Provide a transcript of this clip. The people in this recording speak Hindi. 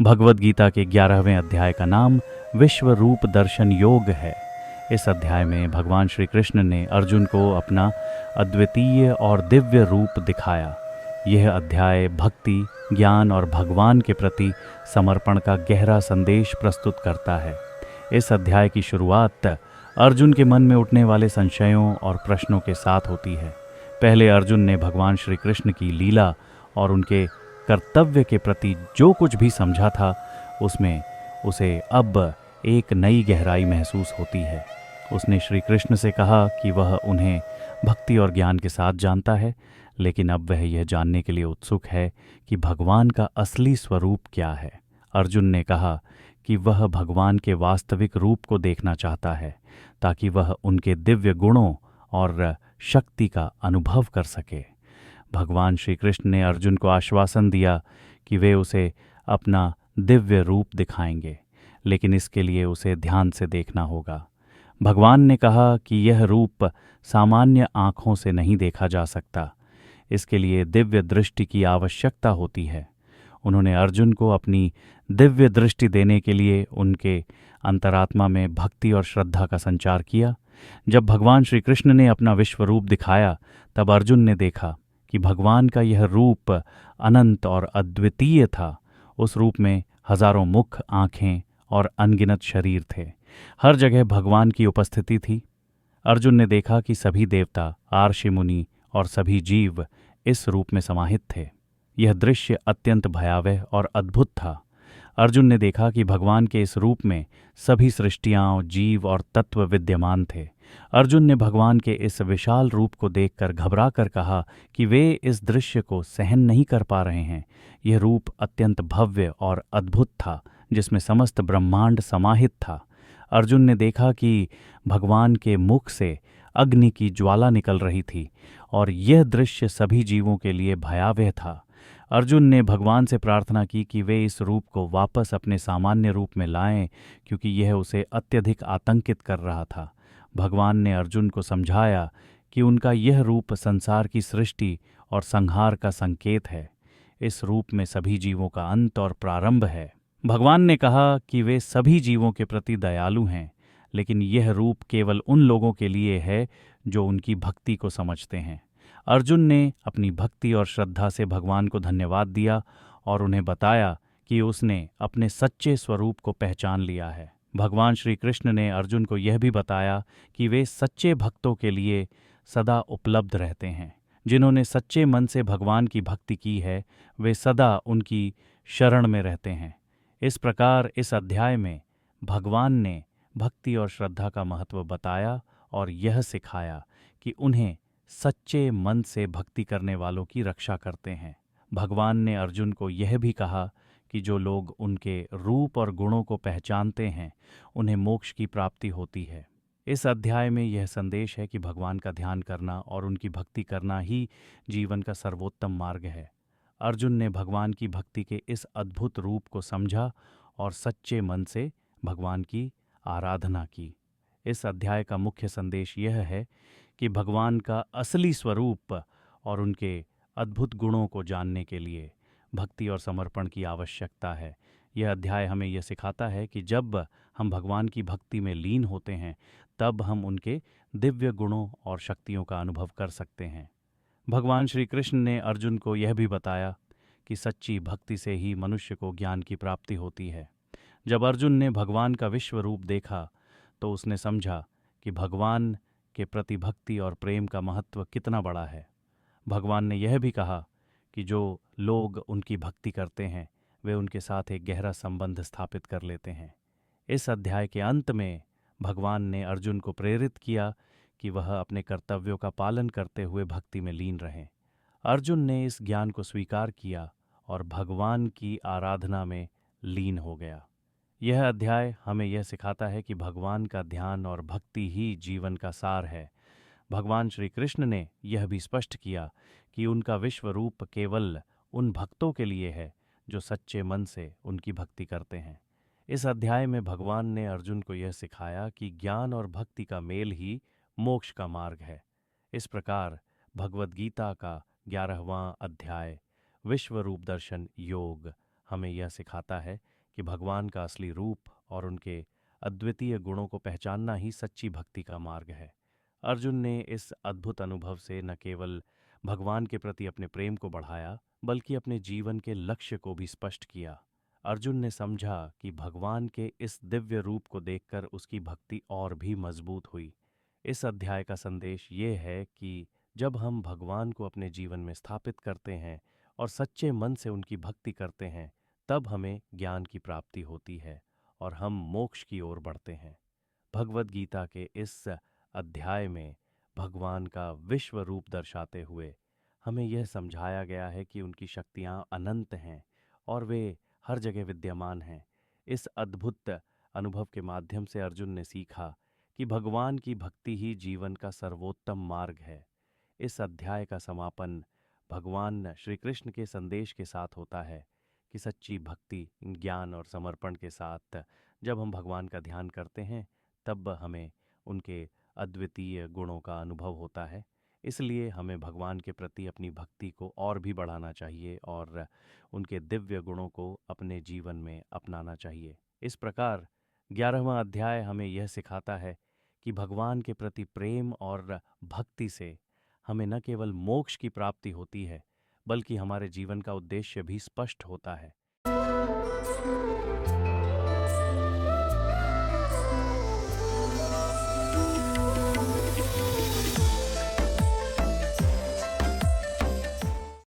भगवद गीता के 11वें अध्याय का नाम विश्व रूप दर्शन योग है। इस अध्याय में भगवान श्री कृष्ण ने अर्जुन को अपना अद्वितीय और दिव्य रूप दिखाया। यह अध्याय भक्ति, ज्ञान और भगवान के प्रति समर्पण का गहरा संदेश प्रस्तुत करता है। इस अध्याय की शुरुआत अर्जुन के मन में उठने वाले संशयों और प्रश्नों के साथ होती है। पहले अर्जुन ने भगवान श्री कृष्ण की लीला और उनके कर्तव्य के प्रति जो कुछ भी समझा था, उसमें उसे अब एक नई गहराई महसूस होती है। उसने श्री कृष्ण से कहा कि वह उन्हें भक्ति और ज्ञान के साथ जानता है, लेकिन अब वह यह जानने के लिए उत्सुक है कि भगवान का असली स्वरूप क्या है। अर्जुन ने कहा कि वह भगवान के वास्तविक रूप को देखना चाहता है, ताकि वह उनके दिव्य गुणों और शक्ति का अनुभव कर सके। भगवान श्री कृष्ण ने अर्जुन को आश्वासन दिया कि वे उसे अपना दिव्य रूप दिखाएंगे, लेकिन इसके लिए उसे ध्यान से देखना होगा। भगवान ने कहा कि यह रूप सामान्य आँखों से नहीं देखा जा सकता, इसके लिए दिव्य दृष्टि की आवश्यकता होती है। उन्होंने अर्जुन को अपनी दिव्य दृष्टि देने के लिए उनके अंतरात्मा में भक्ति और श्रद्धा का संचार किया। जब भगवान श्री कृष्ण ने अपना विश्व रूप दिखाया, तब अर्जुन ने देखा कि भगवान का यह रूप अनंत और अद्वितीय था। उस रूप में हजारों मुख, आँखें और अनगिनत शरीर थे। हर जगह भगवान की उपस्थिति थी। अर्जुन ने देखा कि सभी देवता, आर्षि मुनि और सभी जीव इस रूप में समाहित थे। यह दृश्य अत्यंत भयावह और अद्भुत था। अर्जुन ने देखा कि भगवान के इस रूप में सभी सृष्टियाँ, जीव और तत्व विद्यमान थे। अर्जुन ने भगवान के इस विशाल रूप को देखकर घबरा कर कहा कि वे इस दृश्य को सहन नहीं कर पा रहे हैं। यह रूप अत्यंत भव्य और अद्भुत था, जिसमें समस्त ब्रह्मांड समाहित था। अर्जुन ने देखा कि भगवान के मुख से अग्नि की ज्वाला निकल रही थी और यह दृश्य सभी जीवों के लिए भयावह था। अर्जुन ने भगवान से प्रार्थना की कि वे इस रूप को वापस अपने सामान्य रूप में लाएं, क्योंकि यह उसे अत्यधिक आतंकित कर रहा था। भगवान ने अर्जुन को समझाया कि उनका यह रूप संसार की सृष्टि और संहार का संकेत है। इस रूप में सभी जीवों का अंत और प्रारंभ है। भगवान ने कहा कि वे सभी जीवों के प्रति दयालु हैं, लेकिन यह रूप केवल उन लोगों के लिए है जो उनकी भक्ति को समझते हैं। अर्जुन ने अपनी भक्ति और श्रद्धा से भगवान को धन्यवाद दिया और उन्हें बताया कि उसने अपने सच्चे स्वरूप को पहचान लिया है। भगवान श्री कृष्ण ने अर्जुन को यह भी बताया कि वे सच्चे भक्तों के लिए सदा उपलब्ध रहते हैं। जिन्होंने सच्चे मन से भगवान की भक्ति की है, वे सदा उनकी शरण में रहते हैं। इस प्रकार इस अध्याय में भगवान ने भक्ति और श्रद्धा का महत्व बताया और यह सिखाया कि उन्हें सच्चे मन से भक्ति करने वालों की रक्षा करते हैं। भगवान ने अर्जुन को यह भी कहा कि जो लोग उनके रूप और गुणों को पहचानते हैं, उन्हें मोक्ष की प्राप्ति होती है। इस अध्याय में यह संदेश है कि भगवान का ध्यान करना और उनकी भक्ति करना ही जीवन का सर्वोत्तम मार्ग है। अर्जुन ने भगवान की भक्ति के इस अद्भुत रूप को समझा और सच्चे मन से भगवान की आराधना की। इस अध्याय का मुख्य संदेश यह है कि भगवान का असली स्वरूप और उनके अद्भुत गुणों को जानने के लिए भक्ति और समर्पण की आवश्यकता है। यह अध्याय हमें यह सिखाता है कि जब हम भगवान की भक्ति में लीन होते हैं, तब हम उनके दिव्य गुणों और शक्तियों का अनुभव कर सकते हैं। भगवान श्री कृष्ण ने अर्जुन को यह भी बताया कि सच्ची भक्ति से ही मनुष्य को ज्ञान की प्राप्ति होती है। जब अर्जुन ने भगवान का विश्व रूप देखा, तो उसने समझा कि भगवान के प्रति भक्ति और प्रेम का महत्व कितना बड़ा है। भगवान ने यह भी कहा कि जो लोग उनकी भक्ति करते हैं, वे उनके साथ एक गहरा संबंध स्थापित कर लेते हैं। इस अध्याय के अंत में भगवान ने अर्जुन को प्रेरित किया कि वह अपने कर्तव्यों का पालन करते हुए भक्ति में लीन रहें। अर्जुन ने इस ज्ञान को स्वीकार किया और भगवान की आराधना में लीन हो गया। यह अध्याय हमें यह सिखाता है कि भगवान का ध्यान और भक्ति ही जीवन का सार है। भगवान श्री कृष्ण ने यह भी स्पष्ट किया कि उनका विश्व रूप केवल उन भक्तों के लिए है जो सच्चे मन से उनकी भक्ति करते हैं। इस अध्याय में भगवान ने अर्जुन को यह सिखाया कि ज्ञान और भक्ति का मेल ही मोक्ष का मार्ग है। इस प्रकार भगवद गीता का 11वां अध्याय विश्व रूप दर्शन योग हमें यह सिखाता है कि भगवान का असली रूप और उनके अद्वितीय गुणों को पहचानना ही सच्ची भक्ति का मार्ग है। अर्जुन ने इस अद्भुत अनुभव से न केवल भगवान के प्रति अपने प्रेम को बढ़ाया, बल्कि अपने जीवन के लक्ष्य को भी स्पष्ट किया। अर्जुन ने समझा कि भगवान के इस दिव्य रूप को देखकर उसकी भक्ति और भी मजबूत हुई। इस अध्याय का संदेश ये है कि जब हम भगवान को अपने जीवन में स्थापित करते हैं और सच्चे मन से उनकी भक्ति करते हैं, तब हमें ज्ञान की प्राप्ति होती है और हम मोक्ष की ओर बढ़ते हैं। भगवद गीता के इस अध्याय में भगवान का विश्व रूप दर्शाते हुए हमें यह समझाया गया है कि उनकी शक्तियाँ अनंत हैं और वे हर जगह विद्यमान हैं। इस अद्भुत अनुभव के माध्यम से अर्जुन ने सीखा कि भगवान की भक्ति ही जीवन का सर्वोत्तम मार्ग है। इस अध्याय का समापन भगवान श्री कृष्ण के संदेश के साथ होता है कि सच्ची भक्ति, ज्ञान और समर्पण के साथ जब हम भगवान का ध्यान करते हैं, तब हमें उनके अद्वितीय गुणों का अनुभव होता है। इसलिए हमें भगवान के प्रति अपनी भक्ति को और भी बढ़ाना चाहिए और उनके दिव्य गुणों को अपने जीवन में अपनाना चाहिए। इस प्रकार 11वां अध्याय हमें यह सिखाता है कि भगवान के प्रति प्रेम और भक्ति से हमें न केवल मोक्ष की प्राप्ति होती है, बल्कि हमारे जीवन का उद्देश्य भी स्पष्ट होता है।